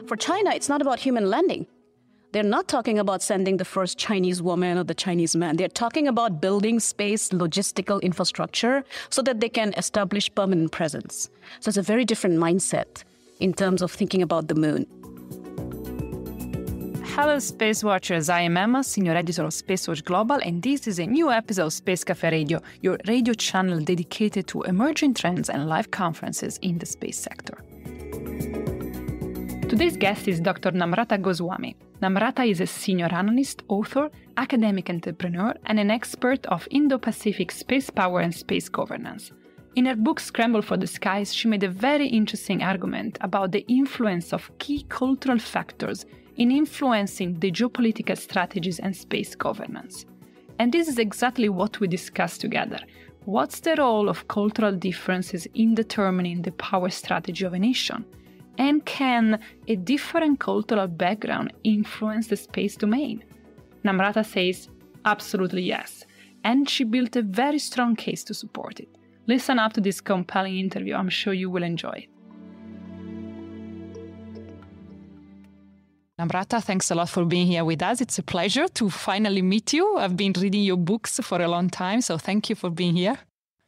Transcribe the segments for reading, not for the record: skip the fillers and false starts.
For China, it's not about human landing. They're not talking about sending the first Chinese woman or the Chinese man. They're talking about building space logistical infrastructure so that they can establish permanent presence. So it's a very different mindset in terms of thinking about the moon. Hello, Space Watchers. I am Emma, Senior Editor of SpaceWatch.Global, and this is a new episode of Space Café Radio, your radio channel dedicated to emerging trends and live conferences in the space sector. Today's guest is Dr. Namrata Goswami. Namrata is a senior analyst, author, academic entrepreneur, and an expert of Indo-Pacific space power and space governance. In her book Scramble for the Skies, she made a very interesting argument about the influence of key cultural factors in influencing the geopolitical strategies and space governance. And this is exactly what we discussed together. What's the role of cultural differences in determining the power strategy of a nation? And can a different cultural background influence the space domain? Namrata says, absolutely yes. And she built a very strong case to support it. Listen up to this compelling interview. I'm sure you will enjoy it. Namrata, thanks a lot for being here with us. It's a pleasure to finally meet you. I've been reading your books for a long time, so thank you for being here.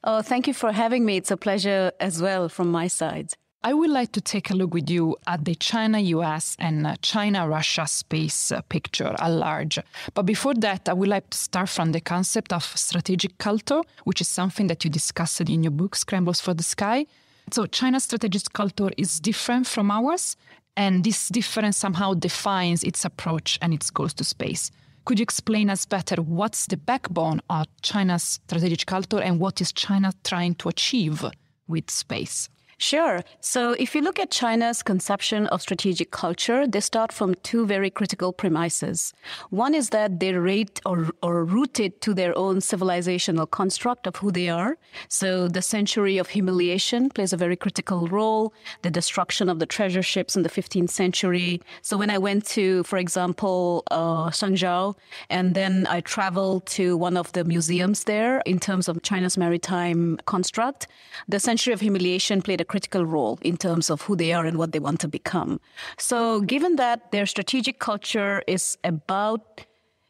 Oh, thank you for having me. It's a pleasure as well from my side. I would like to take a look with you at the China-US and China-Russia space picture at large. But before that, I would like to start from the concept of strategic culture, which is something that you discussed in your book, Scrambles for the Sky. So China's strategic culture is different from ours, and this difference somehow defines its approach and its goals to space. Could you explain us better what's the backbone of China's strategic culture and what is China trying to achieve with space? Sure. So if you look at China's conception of strategic culture, they start from two very critical premises. One is that they rate or rooted to their own civilizational construct of who they are. So the century of humiliation plays a very critical role, the destruction of the treasure ships in the 15th century. So when I went to, for example, Shangzhou, and then I traveled to one of the museums there in terms of China's maritime construct, the century of humiliation played a critical role in terms of who they are and what they want to become. So given that their strategic culture is about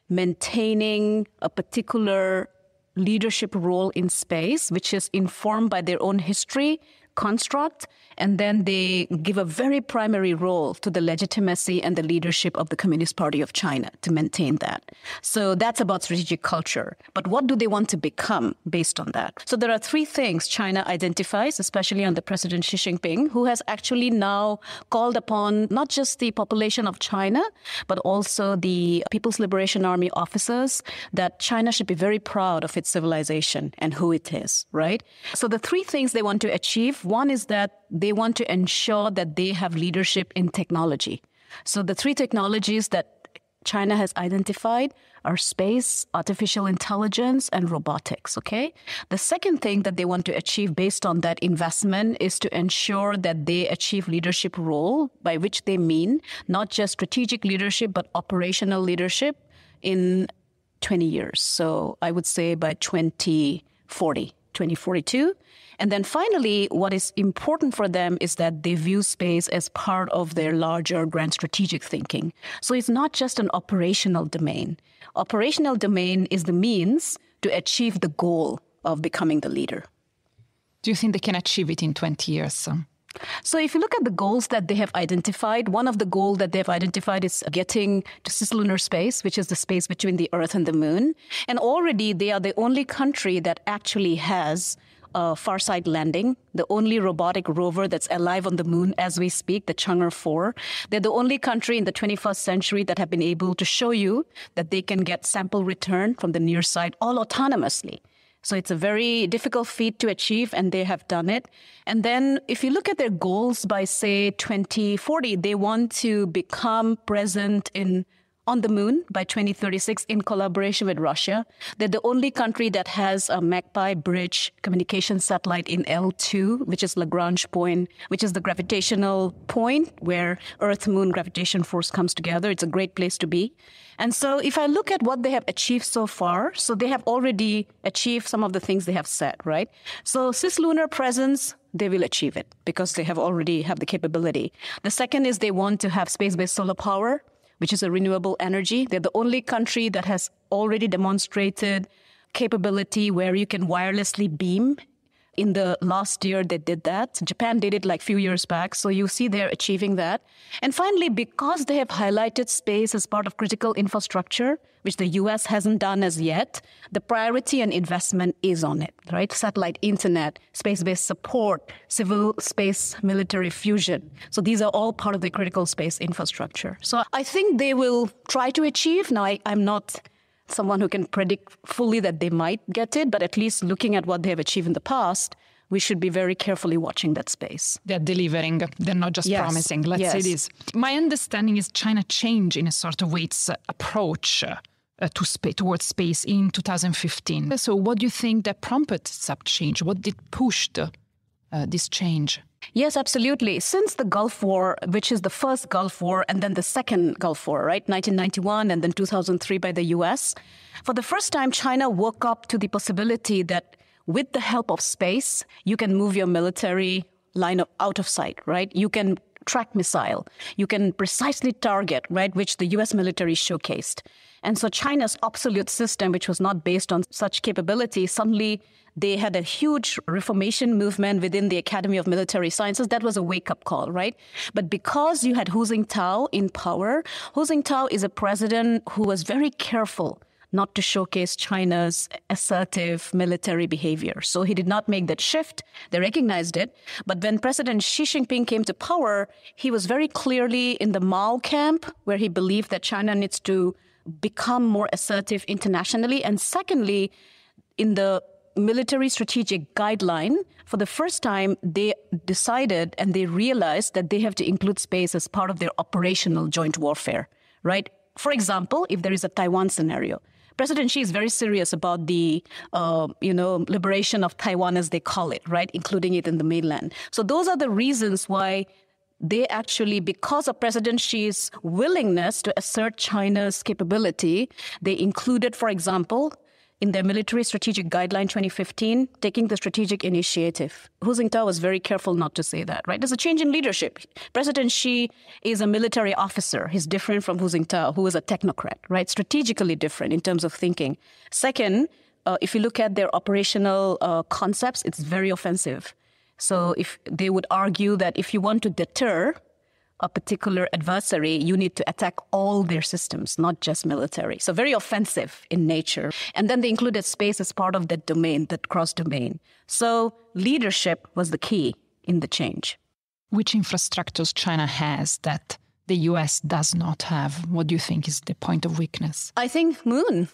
maintaining a particular leadership role in space, which is informed by their own history, construct, and then they give a very primary role to the legitimacy and the leadership of the Communist Party of China to maintain that. So that's about strategic culture. But what do they want to become based on that? So there are three things China identifies, especially under President Xi Jinping, who has actually now called upon not just the population of China, but also the People's Liberation Army officers, that China should be very proud of its civilization and who it is, right? So the three things they want to achieve, one is that they want to ensure that they have leadership in technology. So the three technologies that China has identified are space, artificial intelligence, and robotics, okay? The second thing that they want to achieve based on that investment is to ensure that they achieve leadership role, by which they mean not just strategic leadership, but operational leadership in 20 years. So I would say by 2042. And then finally, what is important for them is that they view space as part of their larger grand strategic thinking. So it's not just an operational domain. Operational domain is the means to achieve the goal of becoming the leader. Do you think they can achieve it in 20 years? So if you look at the goals that they have identified, one of the goals that they've identified is getting to cislunar space, which is the space between the Earth and the Moon. And already they are the only country that actually has far-side landing, the only robotic rover that's alive on the moon as we speak, the Chang'e 4. They're the only country in the 21st century that have been able to show you that they can get sample return from the near side all autonomously. So it's a very difficult feat to achieve, and they have done it. And then if you look at their goals by, say, 2040, they want to become present in on the moon by 2036 in collaboration with Russia. They're the only country that has a Magpie bridge communication satellite in L2, which is Lagrange point, which is the gravitational point where Earth-Moon gravitation force comes together. It's a great place to be. And so if I look at what they have achieved so far, so they have already achieved some of the things they have said, right? So cislunar presence, they will achieve it because they have already have the capability. The second is they want to have space-based solar power, which is a renewable energy. They're the only country that has already demonstrated capability where you can wirelessly beam. In the last year, they did that. Japan did it like a few years back. So you see they're achieving that. And finally, because they have highlighted space as part of critical infrastructure, which the US hasn't done as yet, the priority and investment is on it, right? Satellite internet, space-based support, civil space military fusion. So these are all part of the critical space infrastructure. So I think they will try to achieve. Now, I'm not someone who can predict fully that they might get it, but at least looking at what they have achieved in the past, we should be very carefully watching that space. They're delivering. They're not just promising. Let's say this. My understanding is China changed in a sort of way its approach towards space in 2015. So what do you think that prompted such change? What did push this change? Yes, absolutely. Since the Gulf War, which is the first Gulf War and then the second Gulf War, right? 1991 and then 2003 by the US. For the first time, China woke up to the possibility that with the help of space, you can move your military line out of sight, right? You can track missile. You can precisely target, right, which the US military showcased. And so China's obsolete system, which was not based on such capability, suddenly they had a huge reformation movement within the Academy of Military Sciences. That was a wake-up call, right? But because you had Hu Jintao in power, Hu Jintao is a president who was very careful not to showcase China's assertive military behavior. So he did not make that shift. They recognized it. But when President Xi Jinping came to power, he was very clearly in the Mao camp, where he believed that China needs to become more assertive internationally. And secondly, in the military strategic guideline, for the first time, they decided and they realized that they have to include space as part of their operational joint warfare, right? For example, if there is a Taiwan scenario, President Xi is very serious about the, liberation of Taiwan, as they call it, right? Including it in the mainland. So those are the reasons why they actually, because of President Xi's willingness to assert China's capability, they included, for example, in their military strategic guideline 2015, taking the strategic initiative. Hu Jintao was very careful not to say that, right? There's a change in leadership. President Xi is a military officer. He's different from Hu Jintao, who is a technocrat, right? Strategically different in terms of thinking. Second, if you look at their operational concepts, it's very offensive. So if they would argue that if you want to deter a particular adversary, you need to attack all their systems, not just military. So very offensive in nature. And then they included space as part of that domain, that cross-domain. So leadership was the key in the change. Which infrastructures China has that the US does not have? What do you think is the point of weakness? I think Moon.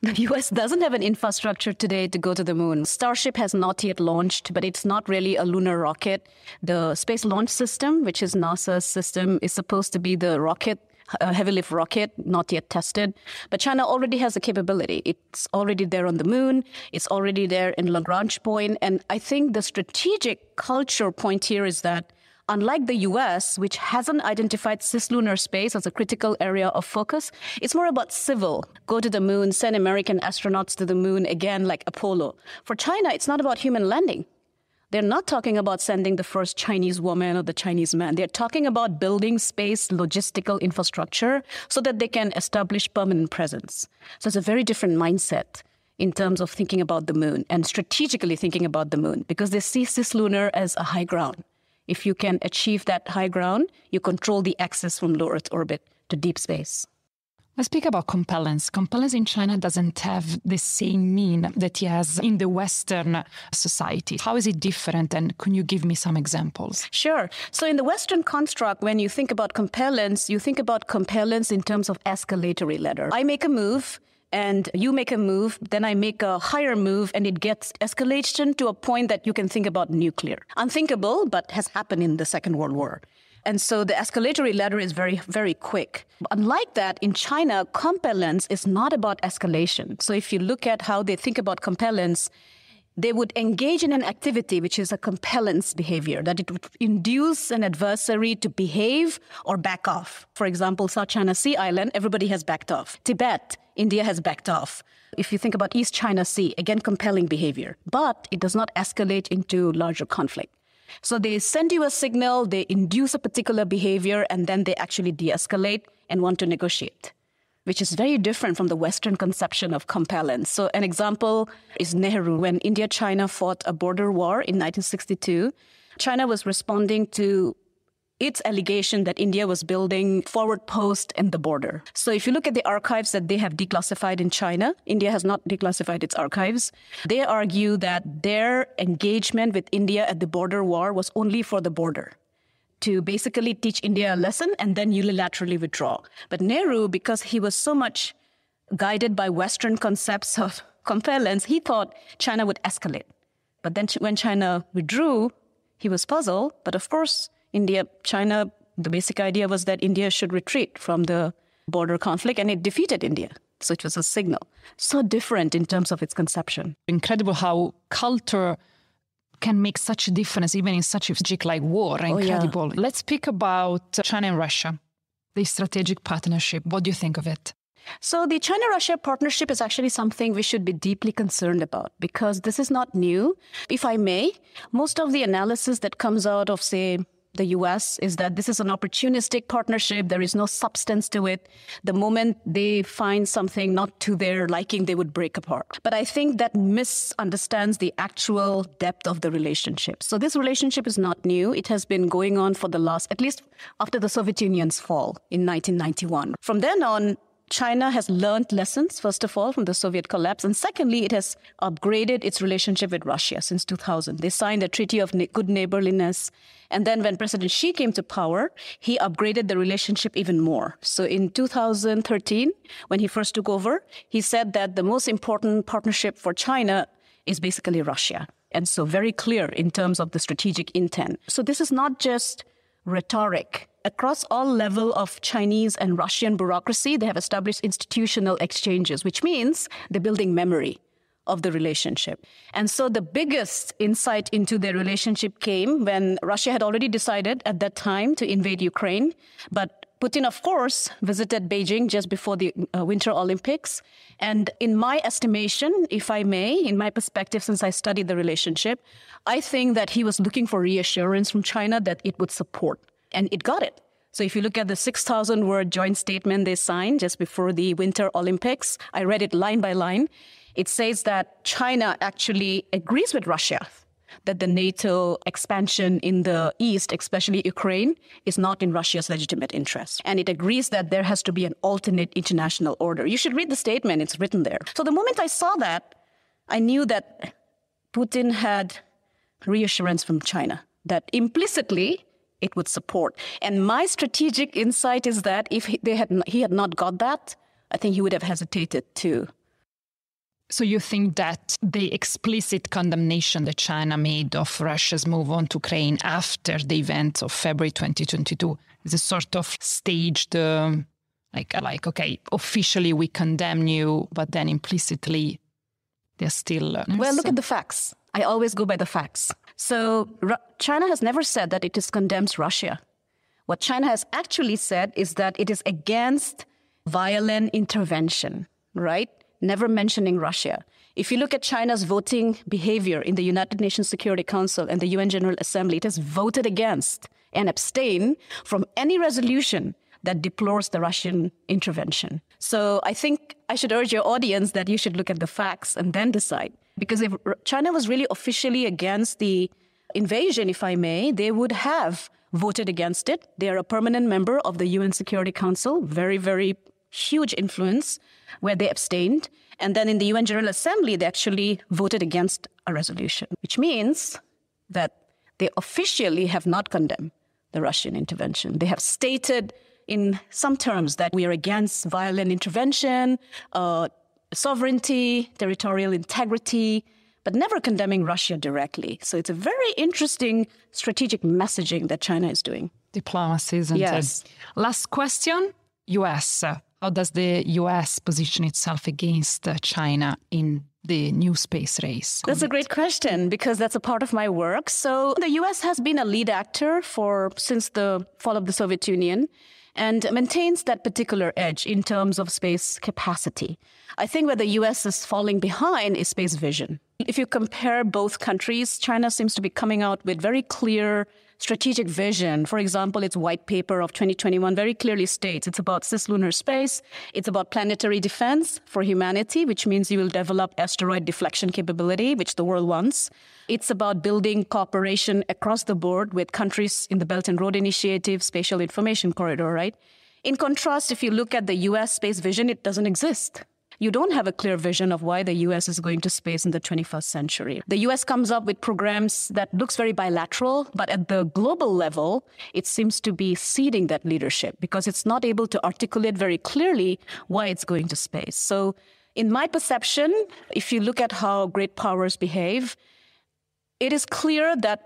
The US doesn't have an infrastructure today to go to the moon. Starship has not yet launched, but it's not really a lunar rocket. The Space Launch System, which is NASA's system, is supposed to be the rocket, a heavy lift rocket, not yet tested. But China already has the capability. It's already there on the moon. It's already there in Lagrange point. And I think the strategic culture point here is that unlike the US, which hasn't identified cislunar space as a critical area of focus, it's more about civil. Go to the moon, send American astronauts to the moon, again, like Apollo. For China, it's not about human landing. They're not talking about sending the first Chinese woman or the Chinese man. They're talking about building space logistical infrastructure so that they can establish permanent presence. So it's a very different mindset in terms of thinking about the moon and strategically thinking about the moon, because they see cislunar as a high ground. If you can achieve that high ground, you control the access from low Earth orbit to deep space. Let's speak about compellence. Compellence in China doesn't have the same meaning that it has in the Western society. How is it different? And can you give me some examples? Sure. So in the Western construct, when you think about compellence, you think about compellence in terms of escalatory ladder. I make a move, and you make a move, then I make a higher move, and it gets escalation to a point that you can think about nuclear. Unthinkable, but has happened in the Second World War. And so the escalatory ladder is very, very quick. Unlike that, in China, compellence is not about escalation. So if you look at how they think about compellence, they would engage in an activity which is a compellence behavior, that it would induce an adversary to behave or back off. For example, South China Sea Island, everybody has backed off. Tibet, India has backed off. If you think about East China Sea, again, compelling behavior. But it does not escalate into larger conflict. So they send you a signal, they induce a particular behavior, and then they actually de-escalate and want to negotiate, which is very different from the Western conception of compellence. So an example is Nehru. When India-China fought a border war in 1962, China was responding to its allegation that India was building forward post in the border. So if you look at the archives that they have declassified in China, India has not declassified its archives. They argue that their engagement with India at the border war was only for the border, to basically teach India a lesson and then unilaterally withdraw. But Nehru, because he was so much guided by Western concepts of compellence, he thought China would escalate. But then when China withdrew, he was puzzled. But of course, China, the basic idea was that India should retreat from the border conflict, and it defeated India. So it was a signal. So different in terms of its conception. Incredible how culture can make such a difference, even in such a strategic like war. Incredible. Oh, yeah. Let's speak about China and Russia, the strategic partnership. What do you think of it? So the China-Russia partnership is actually something we should be deeply concerned about, because this is not new. If I may, most of the analysis that comes out of, say, the US is that this is an opportunistic partnership. There is no substance to it. The moment they find something not to their liking, they would break apart. But I think that misunderstands the actual depth of the relationship. So this relationship is not new. It has been going on for the last, at least after the Soviet Union's fall in 1991. From then on, China has learned lessons, first of all, from the Soviet collapse. And secondly, it has upgraded its relationship with Russia since 2000. They signed a treaty of good neighborliness. And then when President Xi came to power, he upgraded the relationship even more. So in 2013, when he first took over, he said that the most important partnership for China is basically Russia. And so very clear in terms of the strategic intent. So this is not just rhetoric. Across all level of Chinese and Russian bureaucracy, they have established institutional exchanges, which means they're building memory of the relationship. And so the biggest insight into their relationship came when Russia had already decided at that time to invade Ukraine. But Putin, of course, visited Beijing just before the Winter Olympics. And in my estimation, if I may, in my perspective, since I studied the relationship, I think that he was looking for reassurance from China that it would support. And it got it. So if you look at the 6,000-word joint statement they signed just before the Winter Olympics, I read it line by line. It says that China actually agrees with Russia that the NATO expansion in the East, especially Ukraine, is not in Russia's legitimate interest. And it agrees that there has to be an alternate international order. You should read the statement. It's written there. So the moment I saw that, I knew that Putin had reassurance from China that implicitly it would support. And my strategic insight is that if he had not got that, I think he would have hesitated too. So you think that the explicit condemnation that China made of Russia's move on to Ukraine after the events of February 2022 is a sort of staged, like okay, officially we condemn you, but then implicitly they're still... Well, look at the facts. I always go by the facts. So China has never said that it condemns Russia. What China has actually said is that it is against violent intervention, right? Never mentioning Russia. If you look at China's voting behavior in the United Nations Security Council and the UN General Assembly, it has voted against and abstained from any resolution that deplores the Russian intervention. So I think I should urge your audience that you should look at the facts and then decide. Because if China was really officially against the invasion, if I may, they would have voted against it. They are a permanent member of the UN Security Council, very, very huge influence, where they abstained. And then in the UN General Assembly, they actually voted against a resolution, which means that they officially have not condemned the Russian intervention. They have stated in some terms that we are against violent intervention, sovereignty, territorial integrity, but never condemning Russia directly. So it's a very interesting strategic messaging that China is doing. Diplomacy, isn't it? Last question, US. How does the US position itself against China in the new space race? That's a great question because that's a part of my work. So the US has been a lead actor since the fall of the Soviet Union and maintains that particular edge in terms of space capacity. I think where the US is falling behind is space vision. If you compare both countries, China seems to be coming out with very clear strategic vision. For example, its white paper of 2021 very clearly states it's about cislunar space. It's about planetary defense for humanity, which means you will develop asteroid deflection capability, which the world wants. It's about building cooperation across the board with countries in the Belt and Road Initiative, Spatial Information Corridor, right? In contrast, if you look at the US space vision, it doesn't exist. You don't have a clear vision of why the US is going to space in the 21st century. The US comes up with programs that looks very bilateral, but at the global level, it seems to be ceding that leadership because it's not able to articulate very clearly why it's going to space. So in my perception, if you look at how great powers behave, it is clear that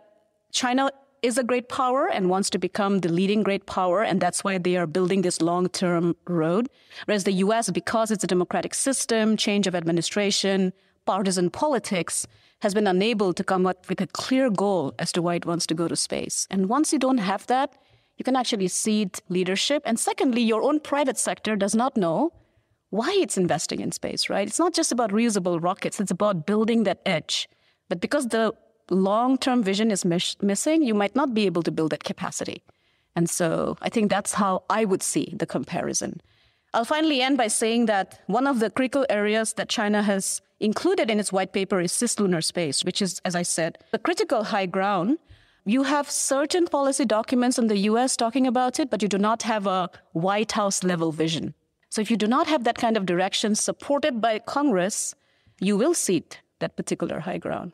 China is a great power and wants to become the leading great power, and that's why they are building this long-term road. Whereas the US, because it's a democratic system, change of administration, partisan politics, has been unable to come up with a clear goal as to why it wants to go to space. And once you don't have that, you can actually cede leadership. And secondly, your own private sector does not know why it's investing in space, right? It's not just about reusable rockets. It's about building that edge. But because the long-term vision is missing, you might not be able to build that capacity. And so I think that's how I would see the comparison. I'll finally end by saying that one of the critical areas that China has included in its white paper is cislunar space, which is, as I said, the critical high ground. You have certain policy documents in the US talking about it, but you do not have a White House level vision. So if you do not have that kind of direction supported by Congress, you will cede that particular high ground.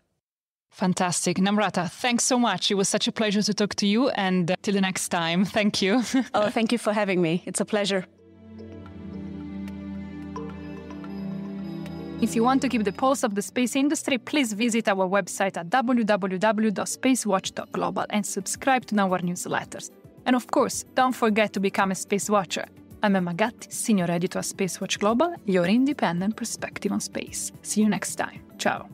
Fantastic. Namrata, thanks so much. It was such a pleasure to talk to you, and till the next time. Thank you. Oh, thank you for having me. It's a pleasure. If you want to keep the pulse of the space industry, please visit our website at www.SpaceWatch.Global and subscribe to our newsletters. And of course, don't forget to become a Space Watcher. I'm Emma Gatti, Senior Editor at SpaceWatch.Global, your independent perspective on space. See you next time. Ciao.